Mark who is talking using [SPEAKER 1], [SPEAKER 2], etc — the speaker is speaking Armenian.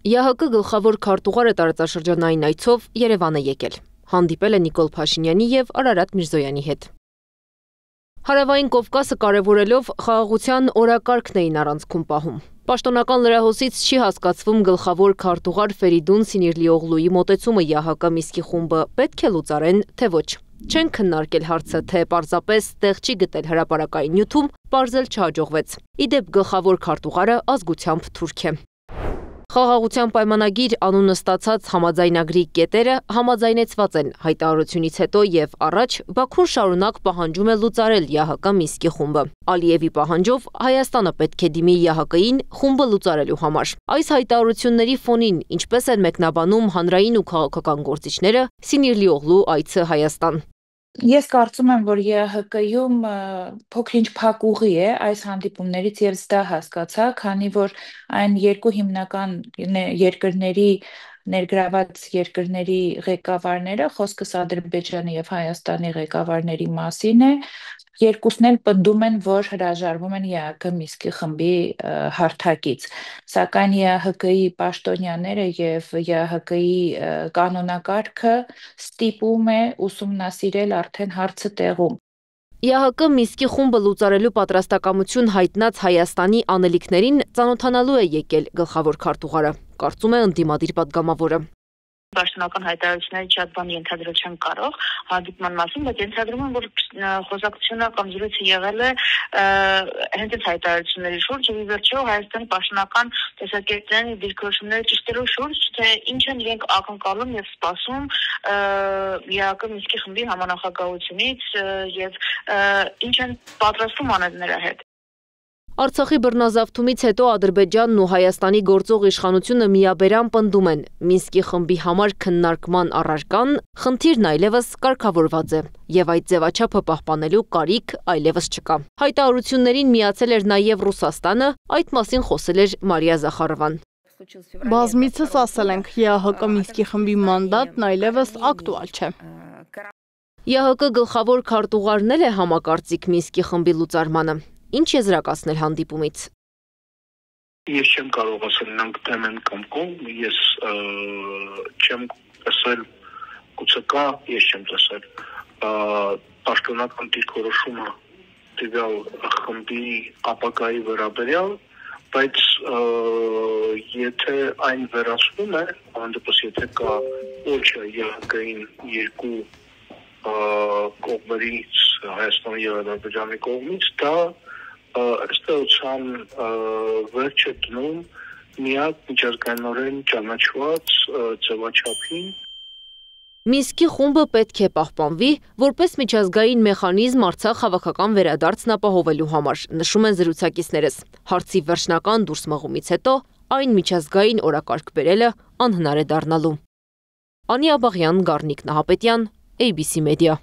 [SPEAKER 1] ԵՀԿ գլխավոր քարտուղարը տարածաշրջանային այցով Երևան է եկել։ Հանդիպել է Նիկոլ Փաշինյանի և Արարատ Միրզոյանի հետ։ Հարավային Կովկասը կարևորելով խաղաղության օրակարգն էին առանցքում պահում։ Պաշտոնական լրահոսից չի հասկացվում գլխավոր քարտուղար Ֆերիդուն Սինիրլիօղլուի մոտեցումը ԵՀԿ Միսկի խումբը պետք է լուծարեն, թե ոչ։ Չեն քննարկել հարցը, թե պարզապես տեղ չի գտել հրապարակային նյութում, պարզել չհաջողվեց։ Իդեպ գլխավոր քարտուղարը ազգությամբ թուրք է։ Խաղաղության պայմանագիր անունը ստացած համաձայնագրի կետերը համաձայնեցված են հայտարարությունից հետո և առաջ Բաքուն շարունակ պահանջում է լուծարել ԵՀԿ Միսկի խումբը։ Ալիևի պահանջով Հայաստանը պետք է դիմի ԵՀԿ-ին խումբը լուծարելու համար։ Այս հայտարարությունների ֆոնին ինչպես են մեկնաբանում հանրային ու քաղաքական գործիչները Սինիրլիօղլու այցը Հայաստան։
[SPEAKER 2] Ես կարծում եմ, որ ԵՀԿ-ում փոքր-ինչ փակ ուղի է այս հանդիպումներից եւ դա հասկացա, քանի որ այն երկու հիմնական երկրների ներգրաված երկրների ղեկավարները, խոսքս Ադրբեջանի եւ Հայաստանի ղեկավարների մասին է, երկուսն էլ պնդում են, որ հրաժարվում են ԵՀԿ Միսկի խմբի հարթակից, սակայն ԵՀԿ-ի պաշտոնյաները եւ ԵՀԿ-ի կանոնակարգը ստիպում է ուսումնասիրել արդեն հարցը տեղում։
[SPEAKER 1] ԵՀԿ Միսկի խումբը լուծարելու պատրաստակամություն հայտնած Հայաստանի անելիքներին ծանոթանալու է եկել գլխավոր քարտուղարը, կարծում է ընդդիմադիր պատգամավորը։
[SPEAKER 3] Պաշտոնական հայտարարությունների շատ բան ենթադրել չեմ կարող հանդիպման մասին, բայց ենթադրում եմ, որ խոսակցությունը կամ զրույցը եղել է հենց այս հայտարարությունների շուրջ եւ ի վերջո Հայաստանի պաշտոնական տեսակետներն ու դիրքորոշումները ճշտելու շուրջ, թե ինչ են իրենք ակնկալում եւ սպասում ԵՀԿ Միսկի խմբի համանախագահությունից եւ ինչ են պատրաստվում անել նրա հետ։
[SPEAKER 1] Արցախի բռնազավթումից հետո Ադրբեջանն ու Հայաստանի գործող իշխանությունը միաբերան պնդում են Մինսկի խմբի համար քննարկման առարկան խնդիրն այլևս կարգավորված է եւ այդ ձևաչափը պահպանելու կարիք այլևս չկա։ Հայտարարություններին միացել էր նաեւ Ռուսաստանը, այդ մասին խոսել էր Մարիա Զախարովան։
[SPEAKER 4] Բազմիցս ասել ենք, ԵՀԿ Մինսկի խմբի մանդատն այլևս ակտուալ չէ։
[SPEAKER 1] ԵՀԿ գլխավոր քարտուղարն էլ է համակարծիք Մինսկի խմբի լուծարմանը։ Ինչ եզրակացնել հանդիպումից։
[SPEAKER 5] Ես չեմ կարող ասել նրանք դեմ են կամ կողմ, ես չեմ ասել գուցե կա, ես չեմ ասել պաշտոնական դիրքորոշումը տվյալ խմբի ապագայի վերաբերյալ, բայց եթե այն վերացվում է, հանդեպս եթե կա ոչը ԵՀԿ-ին երկու կողմերից Հայաստանի և Ադրբեջանի կողմից, դա ըստեղության վերջ է դնում միակ միջազգայինորեն ճանաչված ձևաչափին։
[SPEAKER 1] Մինսկի խումբը պետք է պահպանվի, որպես միջազգային մեխանիզմ Արցախ հավաքական վերադարձն ապահովելու համար, նշում են զրուցակիցներս։ Հարցի վերջնական դուրս մղումից հետո այն միջազգային օրակարգ բերելը անհնար է դառնալու։ Անի Աբաղյան, Գառնիկ Նահապետյան, ABC Media։